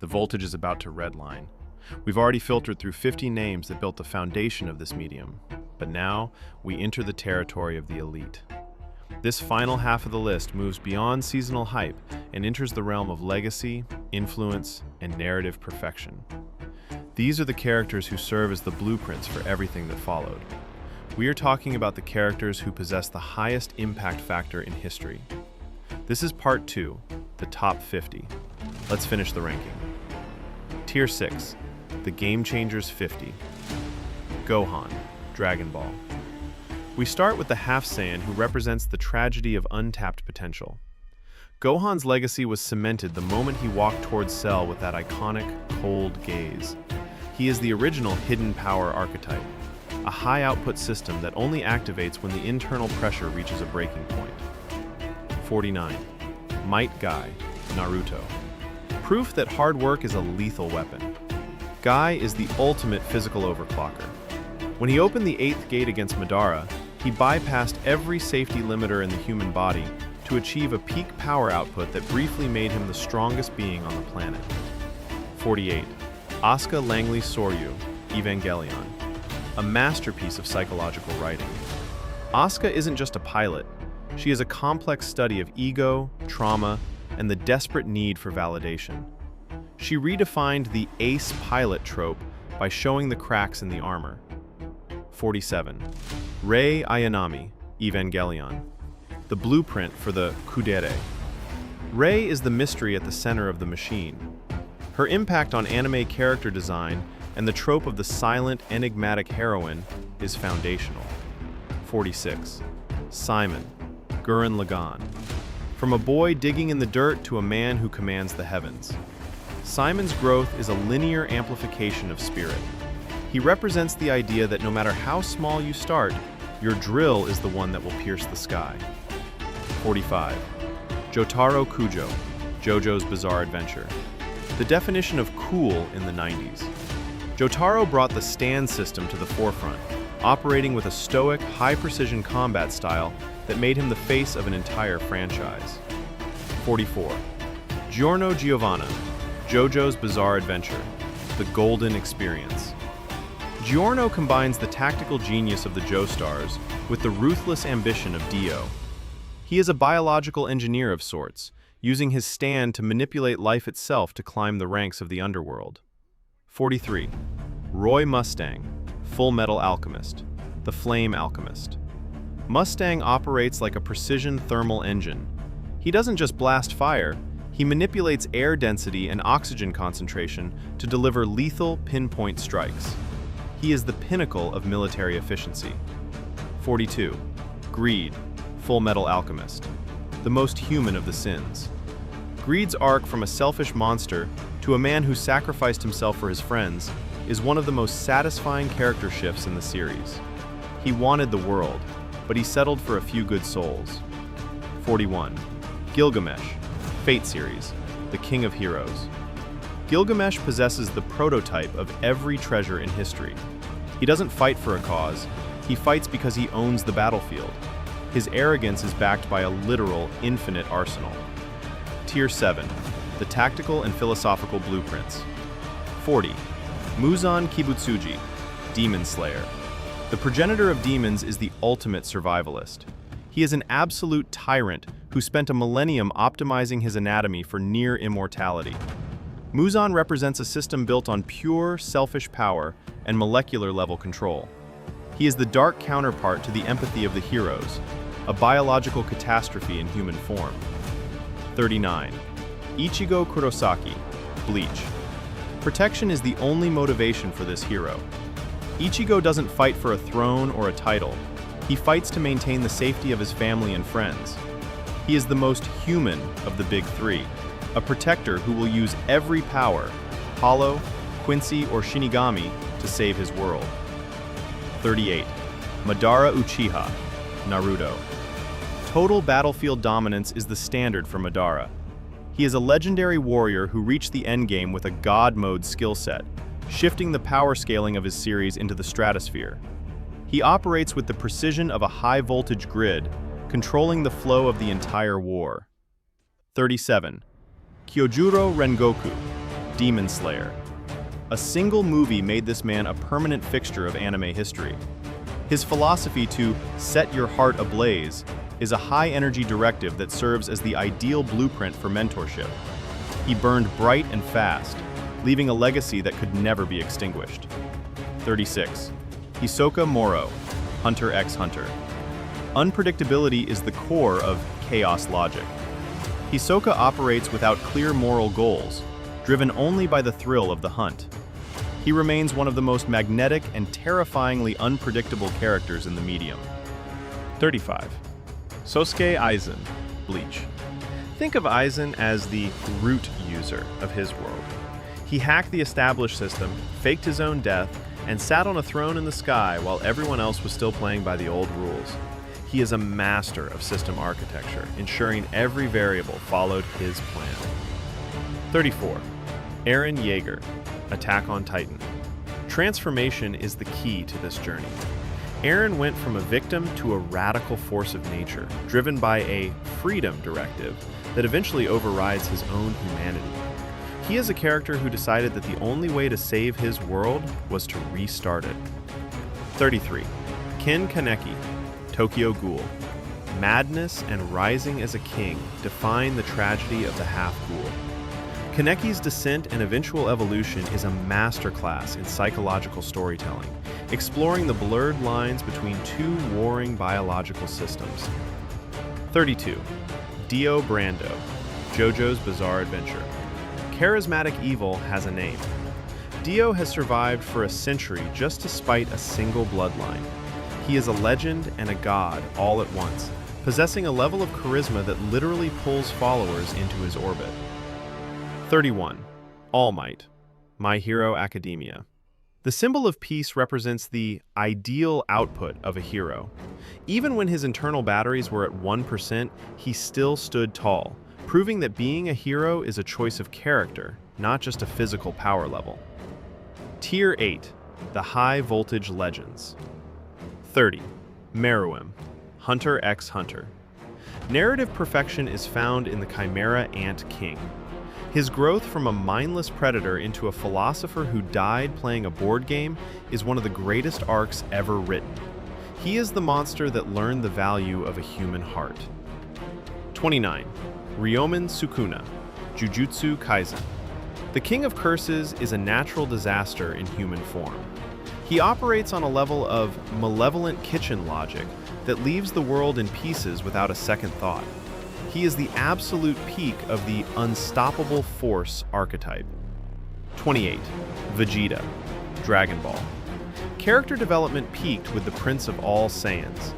The voltage is about to redline. We've already filtered through 50 names that built the foundation of this medium, but now we enter the territory of the elite. This final half of the list moves beyond seasonal hype and enters the realm of legacy, influence, and narrative perfection. These are the characters who serve as the blueprints for everything that followed. We are talking about the characters who possess the highest impact factor in history. This is part 2, the top 50. Let's finish the ranking. Tier 6, the Game Changers 50. Gohan, Dragon Ball. We start with the Half Saiyan who represents the tragedy of untapped potential. Gohan's legacy was cemented the moment he walked towards Cell with that iconic, cold gaze. He is the original hidden power archetype, a high-output system that only activates when the internal pressure reaches a breaking point. 49. Might Guy, Naruto. Proof that hard work is a lethal weapon. Guy is the ultimate physical overclocker. When he opened the 8th gate against Madara, he bypassed every safety limiter in the human body to achieve a peak power output that briefly made him the strongest being on the planet. 48. Asuka Langley Soryu, Evangelion. A masterpiece of psychological writing. Asuka isn't just a pilot. She is a complex study of ego, trauma, and the desperate need for validation. She redefined the ace pilot trope by showing the cracks in the armor. 47. Rei Ayanami, Evangelion. The blueprint for the kudere. Rei is the mystery at the center of the machine. Her impact on anime character design and the trope of the silent, enigmatic heroine is foundational. 46. Simon, Gurren Lagann. From a boy digging in the dirt to a man who commands the heavens. Simon's growth is a linear amplification of spirit. He represents the idea that no matter how small you start, your drill is the one that will pierce the sky. 45. Jotaro Kujo, JoJo's Bizarre Adventure. The definition of cool in the 90s. Jotaro brought the stand system to the forefront, operating with a stoic, high-precision combat style that made him the face of an entire franchise. 44. Giorno Giovanna, JoJo's Bizarre Adventure, The Golden Experience. Giorno combines the tactical genius of the Joestars with the ruthless ambition of Dio. He is a biological engineer of sorts, using his stand to manipulate life itself to climb the ranks of the underworld. 43. Roy Mustang, Full Metal Alchemist, The Flame Alchemist. Mustang operates like a precision thermal engine. He doesn't just blast fire, he manipulates air density and oxygen concentration to deliver lethal, pinpoint strikes. He is the pinnacle of military efficiency. 42. Greed, Full Metal Alchemist. The most human of the sins. Greed's arc from a selfish monster to a man who sacrificed himself for his friends is one of the most satisfying character shifts in the series. He wanted the world, but he settled for a few good souls. 41. Gilgamesh, Fate series, the King of Heroes. Gilgamesh possesses the prototype of every treasure in history. He doesn't fight for a cause, he fights because he owns the battlefield. His arrogance is backed by a literal, infinite arsenal. Tier 7, the tactical and philosophical blueprints. 40. Muzan Kibutsuji, Demon Slayer. The progenitor of demons is the ultimate survivalist. He is an absolute tyrant who spent a millennium optimizing his anatomy for near immortality. Muzan represents a system built on pure, selfish power and molecular-level control. He is the dark counterpart to the empathy of the heroes, a biological catastrophe in human form. 39. Ichigo Kurosaki, Bleach. Protection is the only motivation for this hero. Ichigo doesn't fight for a throne or a title. He fights to maintain the safety of his family and friends. He is the most human of the big three, a protector who will use every power, Hollow, Quincy, or Shinigami, to save his world. 38. Madara Uchiha, Naruto. Total battlefield dominance is the standard for Madara. He is a legendary warrior who reached the endgame with a God mode skill set, shifting the power scaling of his series into the stratosphere. He operates with the precision of a high-voltage grid, controlling the flow of the entire war. 37. Kyojuro Rengoku, Demon Slayer. A single movie made this man a permanent fixture of anime history. His philosophy to set your heart ablaze is a high-energy directive that serves as the ideal blueprint for mentorship. He burned bright and fast, leaving a legacy that could never be extinguished. 36. Hisoka Moro, Hunter x Hunter. Unpredictability is the core of chaos logic. Hisoka operates without clear moral goals, driven only by the thrill of the hunt. He remains one of the most magnetic and terrifyingly unpredictable characters in the medium. 35. Sosuke Aizen, Bleach. Think of Aizen as the root user of his world. He hacked the established system, faked his own death, and sat on a throne in the sky while everyone else was still playing by the old rules. He is a master of system architecture, ensuring every variable followed his plan. 34. Eren Yeager, Attack on Titan. Transformation is the key to this journey. Eren went from a victim to a radical force of nature, driven by a freedom directive that eventually overrides his own humanity. He is a character who decided that the only way to save his world was to restart it. 33. Kin Kaneki, Tokyo Ghoul. Madness and rising as a king define the tragedy of the half-ghoul. Kaneki's descent and eventual evolution is a masterclass in psychological storytelling, exploring the blurred lines between two warring biological systems. 32. Dio Brando, JoJo's Bizarre Adventure. Charismatic evil has a name. Dio has survived for a century just to spite a single bloodline. He is a legend and a god all at once, possessing a level of charisma that literally pulls followers into his orbit. 31. All Might, My Hero Academia. The symbol of peace represents the ideal output of a hero. Even when his internal batteries were at 1%, he still stood tall, proving that being a hero is a choice of character, not just a physical power level. Tier 8. The High Voltage Legends. 30. Meruem, Hunter x Hunter. Narrative perfection is found in the Chimera Ant King. His growth from a mindless predator into a philosopher who died playing a board game is one of the greatest arcs ever written. He is the monster that learned the value of a human heart. 29. Ryomen Sukuna, Jujutsu Kaisen. The King of Curses is a natural disaster in human form. He operates on a level of malevolent kitchen logic that leaves the world in pieces without a second thought. He is the absolute peak of the unstoppable force archetype. 28. Vegeta, Dragon Ball. Character development peaked with the Prince of All Saiyans.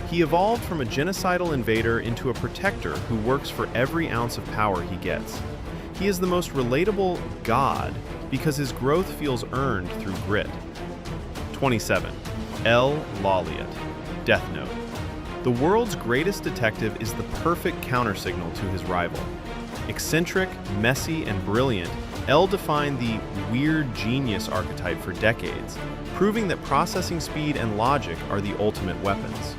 He evolved from a genocidal invader into a protector who works for every ounce of power he gets. He is the most relatable god because his growth feels earned through grit. 27. El Laliat, Death Note. The world's greatest detective is the perfect countersignal to his rival. Eccentric, messy, and brilliant, El defined the weird genius archetype for decades, proving that processing speed and logic are the ultimate weapons.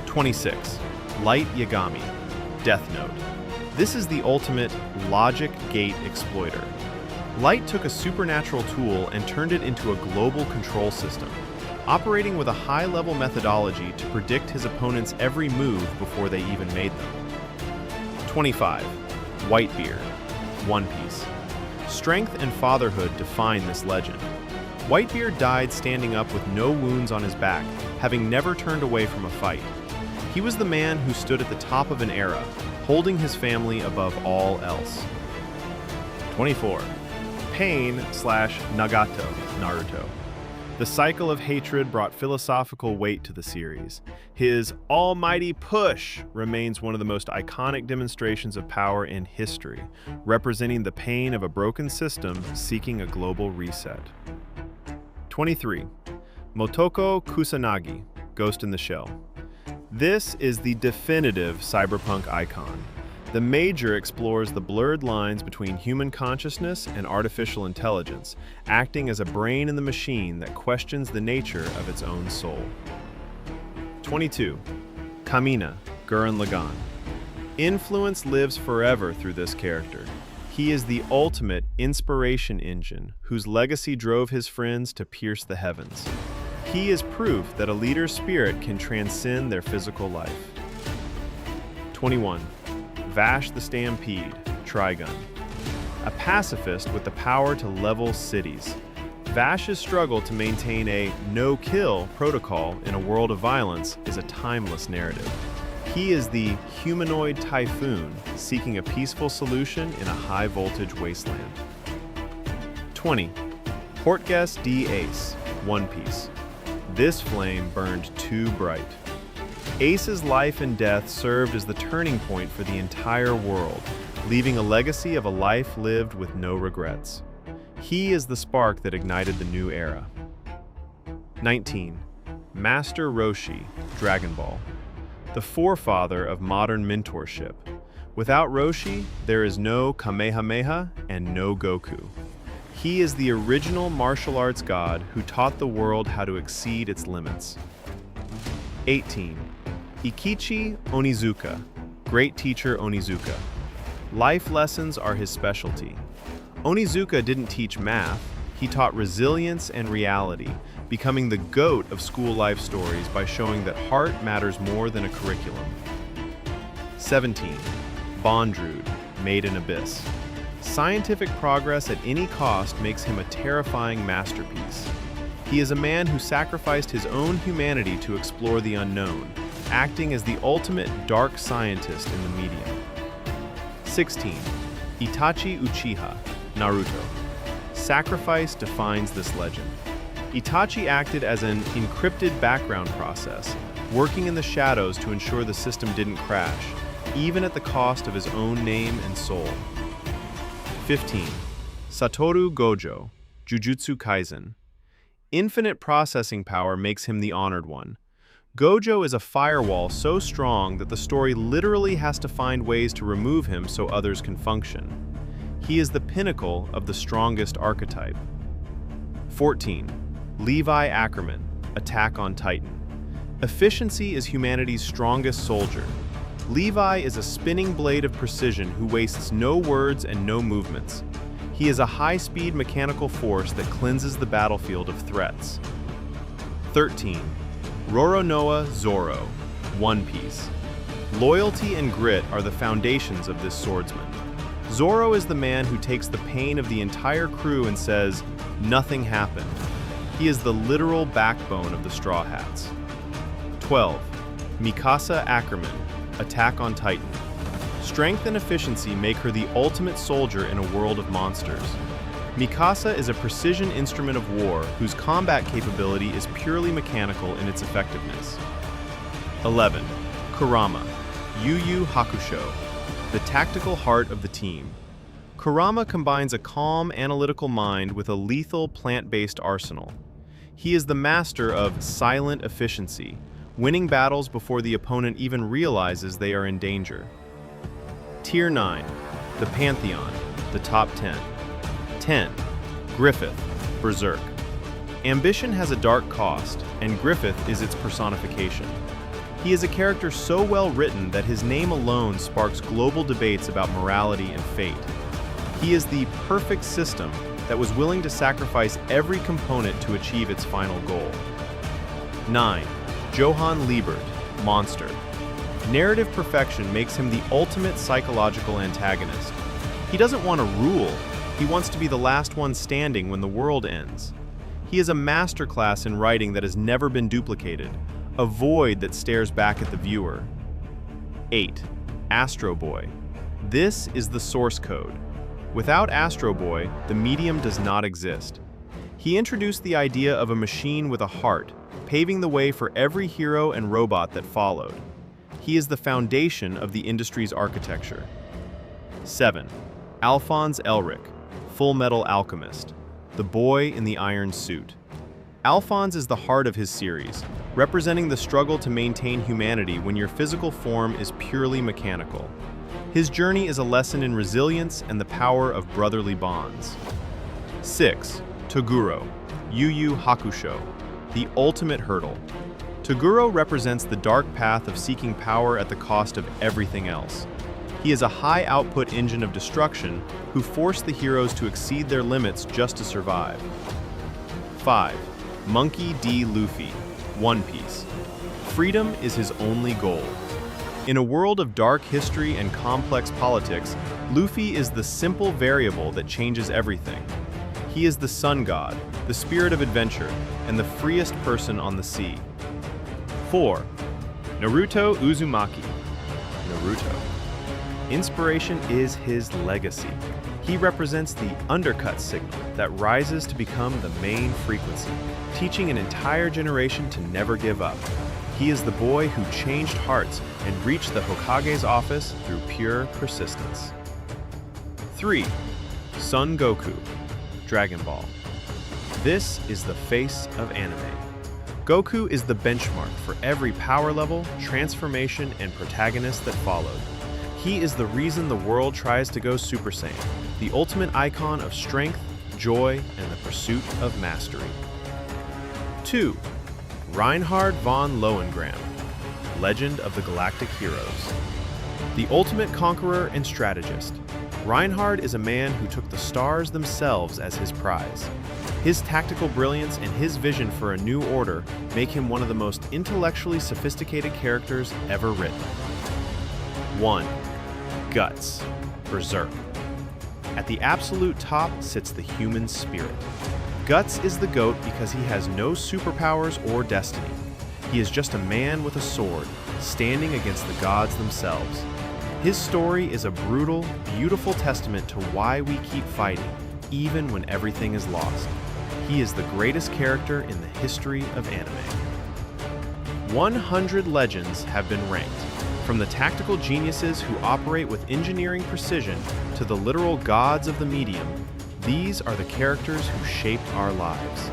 26. Light Yagami, Death Note. This is the ultimate logic gate exploiter. Light took a supernatural tool and turned it into a global control system, operating with a high-level methodology to predict his opponent's every move before they even made them. 25. Whitebeard, One Piece. Strength and fatherhood define this legend. Whitebeard died standing up with no wounds on his back, having never turned away from a fight. He was the man who stood at the top of an era, holding his family above all else. 24. Pain/Nagato, Naruto. The cycle of hatred brought philosophical weight to the series. His almighty push remains one of the most iconic demonstrations of power in history, representing the pain of a broken system seeking a global reset. 23. Motoko Kusanagi, Ghost in the Shell. This is the definitive cyberpunk icon. The Major explores the blurred lines between human consciousness and artificial intelligence, acting as a brain in the machine that questions the nature of its own soul. 22. Kamina, Gurren Lagann. Influence lives forever through this character. He is the ultimate inspiration engine whose legacy drove his friends to pierce the heavens. He is proof that a leader's spirit can transcend their physical life. 21. Vash the Stampede, Trigun. A pacifist with the power to level cities. Vash's struggle to maintain a no-kill protocol in a world of violence is a timeless narrative. He is the humanoid typhoon seeking a peaceful solution in a high-voltage wasteland. 20. Portgas D. Ace, One Piece. This flame burned too bright. Ace's life and death served as the turning point for the entire world, leaving a legacy of a life lived with no regrets. He is the spark that ignited the new era. 19. Master Roshi, Dragon Ball. The forefather of modern mentorship. Without Roshi, there is no Kamehameha and no Goku. He is the original martial arts god who taught the world how to exceed its limits. 18. Ikichi Onizuka, Great Teacher Onizuka. Life lessons are his specialty. Onizuka didn't teach math, he taught resilience and reality, becoming the GOAT of school life stories by showing that heart matters more than a curriculum. 17. Bondrewd, Made in Abyss. Scientific progress at any cost makes him a terrifying masterpiece. He is a man who sacrificed his own humanity to explore the unknown, acting as the ultimate dark scientist in the medium. 16. Itachi Uchiha, Naruto. Sacrifice defines this legend. Itachi acted as an encrypted background process, working in the shadows to ensure the system didn't crash, even at the cost of his own name and soul. 15. Satoru Gojo, Jujutsu Kaisen. Infinite processing power makes him the honored one. Gojo is a firewall so strong that the story literally has to find ways to remove him so others can function. He is the pinnacle of the strongest archetype. 14. Levi Ackerman, Attack on Titan. Efficiency is humanity's strongest soldier. Levi is a spinning blade of precision who wastes no words and no movements. He is a high-speed mechanical force that cleanses the battlefield of threats. 13. Roronoa Zoro, One Piece. Loyalty and grit are the foundations of this swordsman. Zoro is the man who takes the pain of the entire crew and says, "Nothing happened." He is the literal backbone of the Straw Hats. 12. Mikasa Ackerman, Attack on Titan. Strength and efficiency make her the ultimate soldier in a world of monsters. Mikasa is a precision instrument of war whose combat capability is purely mechanical in its effectiveness. 11. Kurama, Yu Yu Hakusho, the tactical heart of the team. Kurama combines a calm, analytical mind with a lethal, plant-based arsenal. He is the master of silent efficiency, winning battles before the opponent even realizes they are in danger. Tier 9. The Pantheon, the top 10. 10. Griffith, Berserk. Ambition has a dark cost, and Griffith is its personification. He is a character so well written that his name alone sparks global debates about morality and fate. He is the perfect system that was willing to sacrifice every component to achieve its final goal. 9. Johann Liebert, Monster. Narrative perfection makes him the ultimate psychological antagonist. He doesn't want to rule, he wants to be the last one standing when the world ends. He is a masterclass in writing that has never been duplicated, a void that stares back at the viewer. 8. Astro Boy. This is the source code. Without Astro Boy, the medium does not exist. He introduced the idea of a machine with a heart, paving the way for every hero and robot that followed. He is the foundation of the industry's architecture. 7. Alphonse Elric, Full Metal Alchemist, the boy in the iron suit. Alphonse is the heart of his series, representing the struggle to maintain humanity when your physical form is purely mechanical. His journey is a lesson in resilience and the power of brotherly bonds. 6. Toguro, Yu Yu Hakusho, the ultimate hurdle. Toguro represents the dark path of seeking power at the cost of everything else. He is a high-output engine of destruction who forced the heroes to exceed their limits just to survive. 5. Monkey D. Luffy, One Piece. Freedom is his only goal. In a world of dark history and complex politics, Luffy is the simple variable that changes everything. He is the sun god, the spirit of adventure, and the freest person on the sea. 4. Naruto Uzumaki, Naruto. Inspiration is his legacy. He represents the undercut signal that rises to become the main frequency, teaching an entire generation to never give up. He is the boy who changed hearts and reached the Hokage's office through pure persistence. 3. Son Goku, Dragon Ball. This is the face of anime. Goku is the benchmark for every power level, transformation, and protagonist that followed. He is the reason the world tries to go Super Saiyan, the ultimate icon of strength, joy, and the pursuit of mastery. 2. Reinhard von Lohengrin, Legend of the Galactic Heroes. The ultimate conqueror and strategist, Reinhard is a man who took the stars themselves as his prize. His tactical brilliance and his vision for a new order make him one of the most intellectually sophisticated characters ever written. 1. Guts, Berserk. At the absolute top sits the human spirit. Guts is the GOAT because he has no superpowers or destiny. He is just a man with a sword, standing against the gods themselves. His story is a brutal, beautiful testament to why we keep fighting, even when everything is lost. He is the greatest character in the history of anime. 100 legends have been ranked, from the tactical geniuses who operate with engineering precision to the literal gods of the medium. These are the characters who shaped our lives.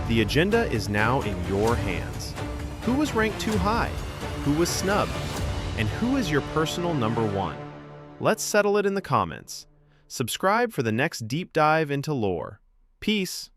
The agenda is now in your hands. Who was ranked too high? Who was snubbed? And who is your personal number one? Let's settle it in the comments. Subscribe for the next deep dive into lore. Peace!